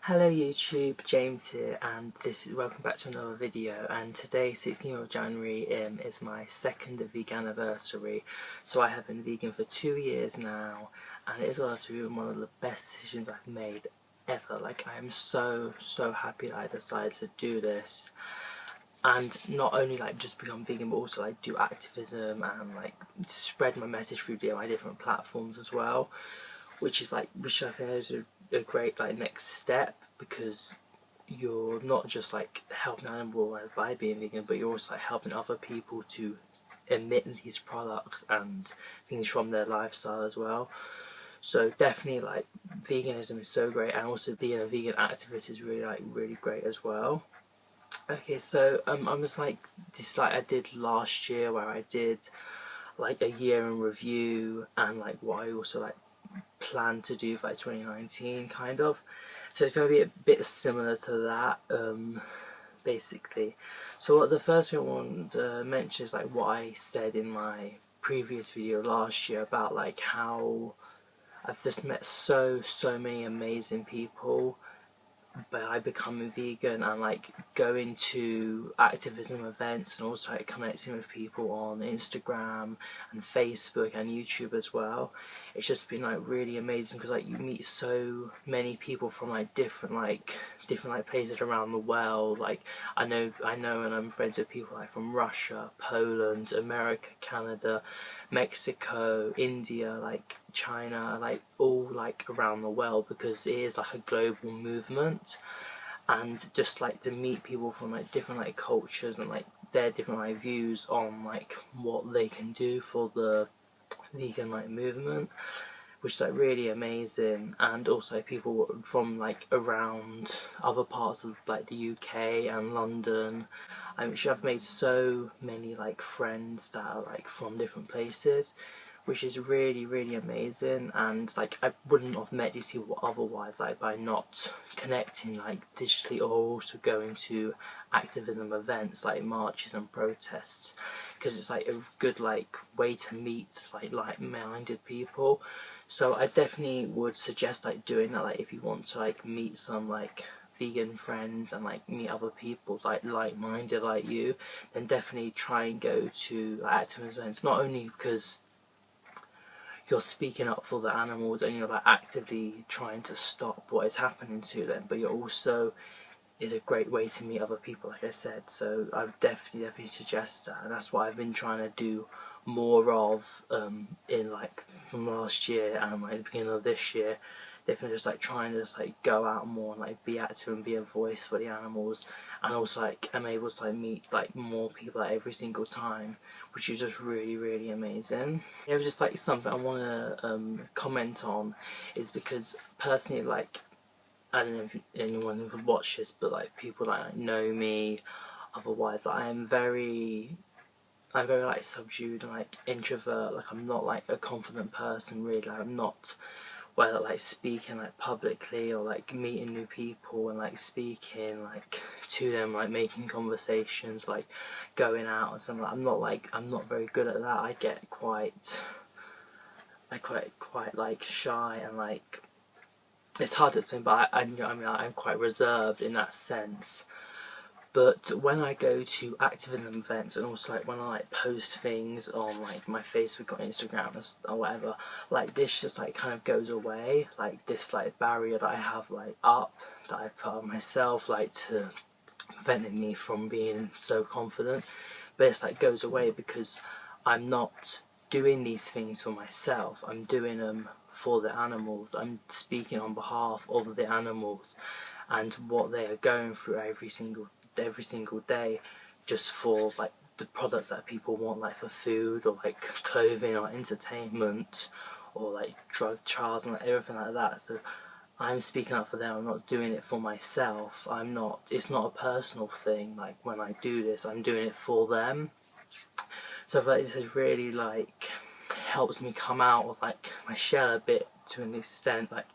Hello YouTube, James here, and welcome back to another video. And today, 16th of January, is my second Veganiversary. So I have been vegan for 2 years now, and it is honestly one of the best decisions I've made ever. Like, I am so happy that I decided to do this, and not only like just become vegan, but also like do activism and like spread my message through my different platforms as well, which I think is a great like next step, because you're not just like helping animals by being vegan, but you're also like helping other people to emit these products and things from their lifestyle as well. So definitely like veganism is so great, and also being a vegan activist is really great as well. Okay, so I was like this like I did last year, where I did like a year in review, and like what I also like plan to do for like 2019 kind of. So it's going to be a bit similar to that, basically. So what the first thing I want to mention is like what I said in my previous video last year about like how I've just met so many amazing people by becoming vegan, and like going to activism events, and also like connecting with people on Instagram and Facebook and YouTube as well. It's just been like really amazing, because like you meet so many people from like different places around the world. Like I know and I'm friends with people like from Russia, Poland, America, Canada, Mexico, India, like China, like all like around the world, because it is like a global movement. And just like to meet people from like different like cultures and like their different like views on like what they can do for the vegan like movement, which is like really amazing. And also people from like around other parts of like the UK and London. I've made so many like friends that are like from different places, which is really amazing. And like I wouldn't have met these people otherwise, like by not connecting like digitally, or also going to activism events like marches and protests, because it's like a good like way to meet like-minded people. So I definitely would suggest like doing that, like if you want to like meet some like vegan friends and like meet other people like-minded like you, then definitely try and go to like, activism events. Not only because you're speaking up for the animals and you're like actively trying to stop what is happening to them, but you're also is a great way to meet other people, like I said. So I would definitely suggest that, and that's what I've been trying to do more of in like from last year and like the beginning of this year. Definitely just like trying to just like go out more and like be active and be a voice for the animals, and also like I'm able to like meet like more people like every single time, which is just really amazing. It was just like something I want to comment on, is because personally, like I don't know if anyone would watch this, but like people that like, know me otherwise, like, I'm very like subdued and like introvert. Like I'm not like a confident person really. Like, I'm not well at like speaking like publicly, or like meeting new people and like speaking like to them, like making conversations, like going out and something. Like, I'm not very good at that. I get quite like shy, and like it's hard to explain, but I'm quite reserved in that sense. But when I go to activism events, and also like when I like post things on like my Facebook or Instagram or whatever, like this just like kind of goes away. Like this like barrier that I have like up, that I've put on myself, like to preventing me from being so confident. But it's like goes away, because I'm not doing these things for myself. I'm doing them for the animals. I'm speaking on behalf of the animals and what they are going through every single day, just for like the products that people want, like for food or like clothing or entertainment or like drug trials and like everything like that. So I'm speaking up for them. I'm not doing it for myself. It's not a personal thing. Like when I do this, I'm doing it for them. So like this has really like helps me come out of like my shell a bit, to an extent, like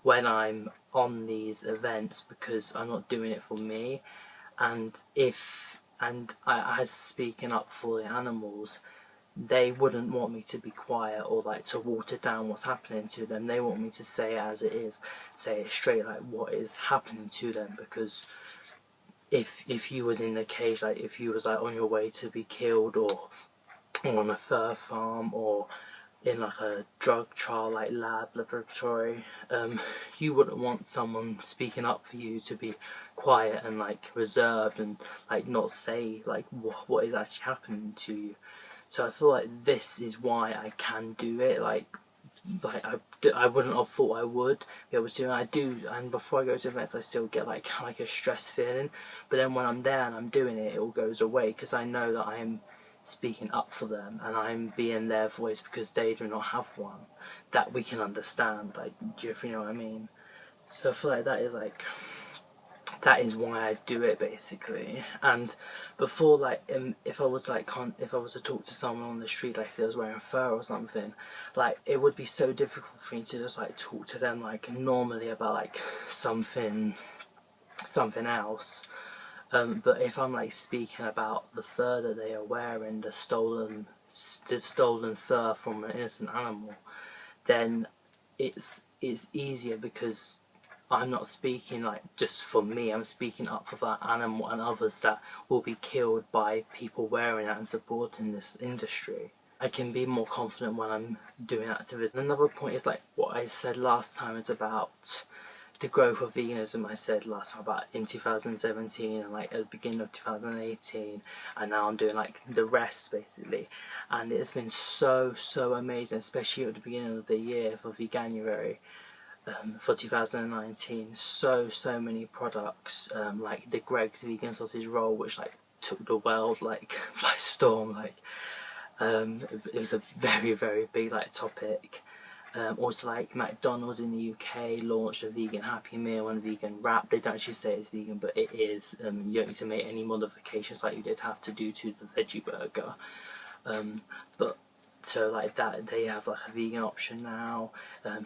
when I'm on these events, because I'm not doing it for me. And as speaking up for the animals, they wouldn't want me to be quiet or like to water down what's happening to them. They want me to say it as it is, say it straight, like what is happening to them. Because if you was in the cage, like if you was like on your way to be killed, or on a fur farm, or in like a drug trial, like laboratory, you wouldn't want someone speaking up for you to be quiet and like reserved and like not say like what is actually happening to you. So I feel like this is why I can do it. Like I wouldn't have thought I would be able to, and I do. And before I go to events, I still get like a stress feeling. But then when I'm there and I'm doing it, it all goes away because I know that I'm speaking up for them and I'm being their voice because they do not have one that we can understand. Like, do you know what I mean? So I feel like that is why I do it basically. And before, like if I was to talk to someone on the street, like if they was wearing fur or something, like it would be so difficult for me to just like talk to them like normally about like something else. But if I'm like speaking about the fur that they are wearing, the stolen fur from an innocent animal, then it's easier because I'm not speaking like just for me. I'm speaking up for that animal and others that will be killed by people wearing it and supporting this industry. I can be more confident when I'm doing activism. Another point is like what I said last time. It's about the growth of veganism. I said last time about in 2017 and like at the beginning of 2018, and now I'm doing like the rest basically, and it's been so amazing, especially at the beginning of the year for Veganniversary. For 2019, so many products, like the Greg's vegan sausage roll, which like took the world like by storm. Like it was a very big like topic. Also, like McDonald's in the UK launched a vegan Happy Meal and vegan wrap. They don't actually say it's vegan, but it is. You don't need to make any modifications like you did have to do to the veggie burger. But so like that, they have like a vegan option now.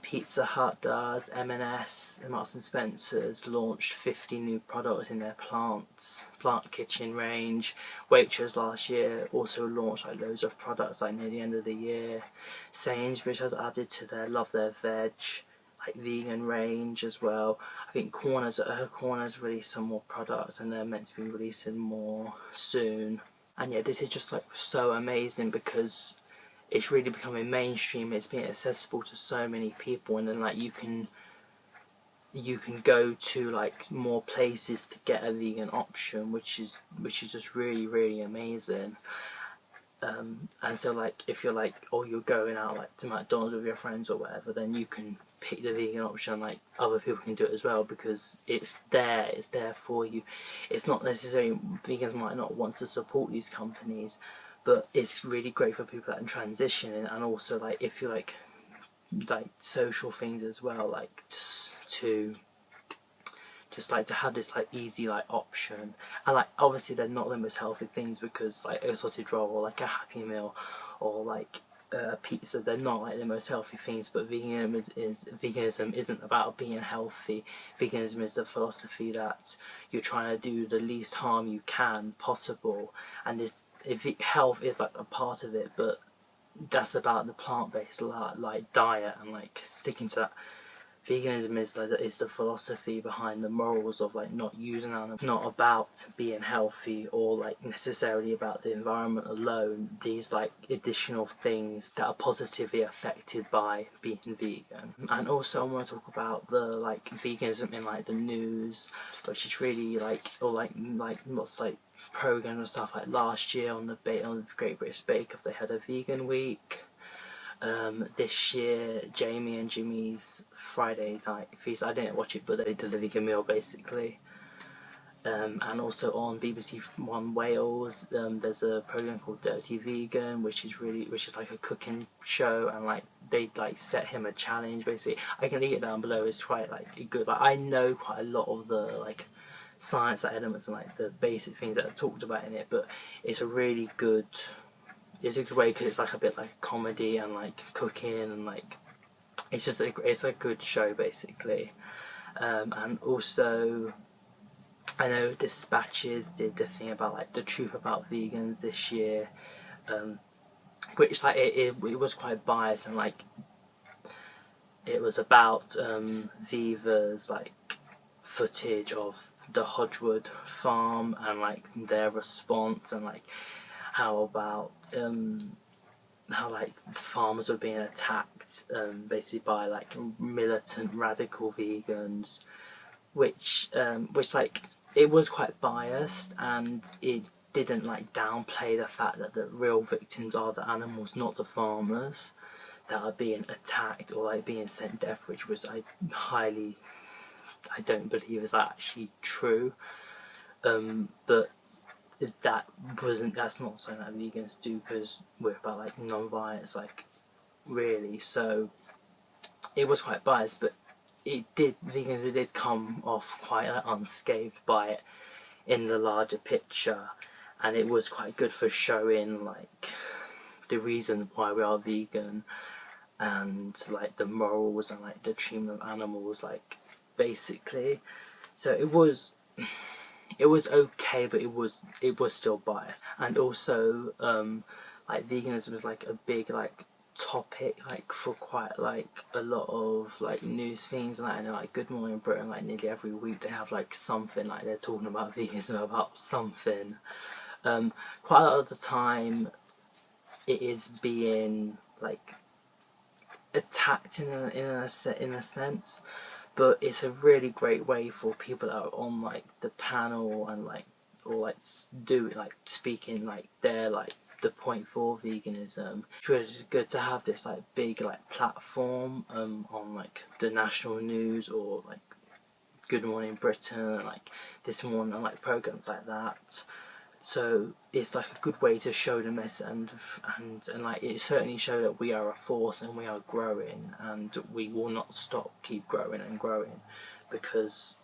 Pizza Hut does. M&S and Marks and Spencer's launched 50 new products in their plant kitchen range. Waitrose last year also launched like loads of products like near the end of the year. Sainsbury's has added to their Love Their Veg like vegan range as well. I think Corner's released some more products and they're meant to be releasing more soon. And yeah, this is just like so amazing because it's really becoming mainstream. It's being accessible to so many people, and then like you can go to like more places to get a vegan option, which is just really amazing. And so like if you're like, or you're going out like to McDonald's with your friends or whatever, then you can pick the vegan option. Like other people can do it as well because it's there for you. It's not necessarily, vegans might not want to support these companies, but it's really great for people that are transitioning, and also like if you like social things as well, like just like to have this like easy like option. And like obviously they're not the most healthy things because like a sausage roll or like a Happy Meal or like a pizza, they're not like the most healthy things. But veganism isn't about being healthy. Veganism is the philosophy that you're trying to do the least harm you can possible, and health is like a part of it, but that's about the plant-based like diet and like sticking to that. Veganism is the philosophy behind the morals of like not using animals. It's not about being healthy or like necessarily about the environment alone. These like additional things that are positively affected by being vegan. And also I want to talk about the like veganism in like the news, which is really like, or like what's like programs and stuff. Like last year on the Great British Bake Off, they had a vegan week. This year, Jamie and Jimmy's Friday night feast, I didn't watch it, but they did a vegan meal basically. And also on BBC One Wales, there's a program called Dirty Vegan, which is like a cooking show, and like they like set him a challenge basically. I can link it down below. It's quite like good. Like I know quite a lot of the like science elements and like the basic things that are talked about in it, but it's a really good. It's a good way because it's like a bit like comedy and like cooking and like it's a good show basically. And also I know Dispatches did the thing about like the truth about vegans this year. which like it was quite biased, and like it was about Viva's like footage of the Hodgwood farm and like their response, and like how about how like the farmers were being attacked basically by like militant radical vegans, which like it was quite biased, and it didn't like downplay the fact that the real victims are the animals, not the farmers, that are being attacked or like being sent death, which was I don't believe is actually true. But that's not something that vegans do, because we're about like non-violence, like really. So it was quite biased, but vegans did come off quite unscathed by it in the larger picture, and it was quite good for showing like the reason why we are vegan, and like the morals and like the treatment of animals, like basically. So it was okay, but it was still biased. And also like veganism was like a big like topic like for quite like a lot of like news things, and like, I know like Good Morning Britain, like nearly every week they have like something, like they're talking about veganism, about something. Quite a lot of the time it is being like attacked in a sense, but it's a really great way for people that are on like the panel and like, or like do like speaking like their like the point for veganism. It's really good to have this like big like platform on like the national news, or like Good Morning Britain, and like This Morning, and like programs like that. So it's like a good way to show the message, and like it certainly show that we are a force and we are growing, and we will not stop, keep growing and growing, because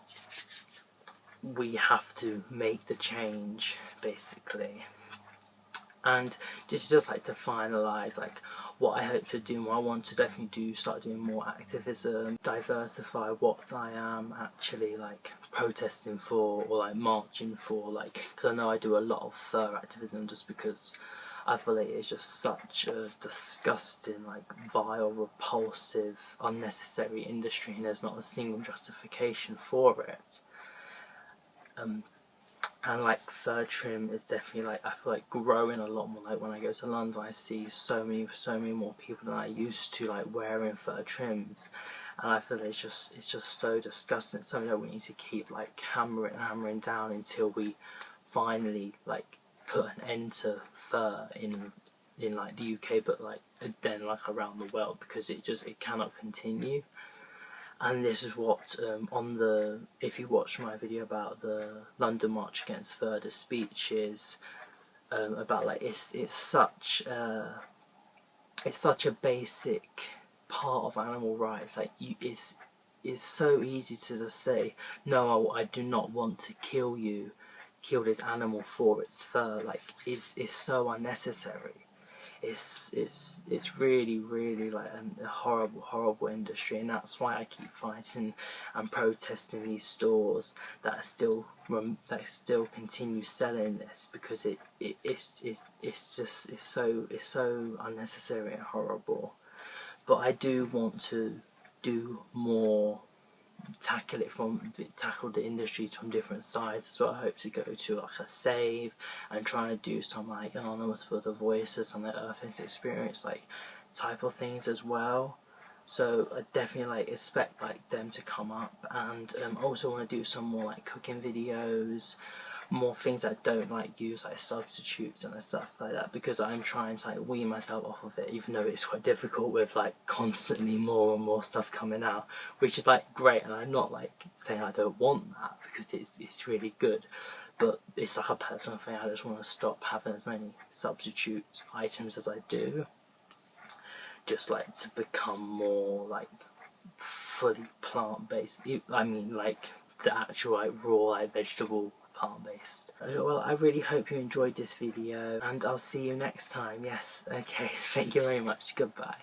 we have to make the change basically. And just like to finalise like what I hope to do, I want to definitely start doing more activism, diversify what I am actually like protesting for or like marching for, like, because I know I do a lot of fur activism just because I feel like it's just such a disgusting, like vile, repulsive, unnecessary industry, and there's not a single justification for it. And like fur trim is definitely like, I feel like growing a lot more. Like when I go to London, I see so many more people than I used to like wearing fur trims, and I feel like it's just so disgusting. It's something that we need to keep like hammering down until we finally like put an end to fur in like the UK, but like then like around the world, because it cannot continue. And this is what if you watch my video about the London March Against Fur, the speech is about like it's such a basic part of animal rights. Like it's so easy to just say, no, I do not want to kill this animal for its fur. Like it's so unnecessary. It's really like a horrible industry, and that's why I keep fighting and protesting these stores that still continue selling this, because it's so unnecessary and horrible. But I do want to do more, tackle the industries from different sides. So I hope to go to like a save and trying to do some like anonymous for the voices on the Earth's experience like type of things as well. So I definitely like expect like them to come up, and also want to do some more like cooking videos, more things that don't like use like substitutes and stuff like that, because I'm trying to like wean myself off of it, even though it's quite difficult with like constantly more and more stuff coming out, which is like great, and I'm not like saying I don't want that, because it's really good, but it's like a personal thing. I just want to stop having as many substitute items as I do, just like to become more like fully plant-based. I mean like the actual like raw like vegetable plant-based. Well, I really hope you enjoyed this video, and I'll see you next time. Yes, okay, thank you very much, goodbye.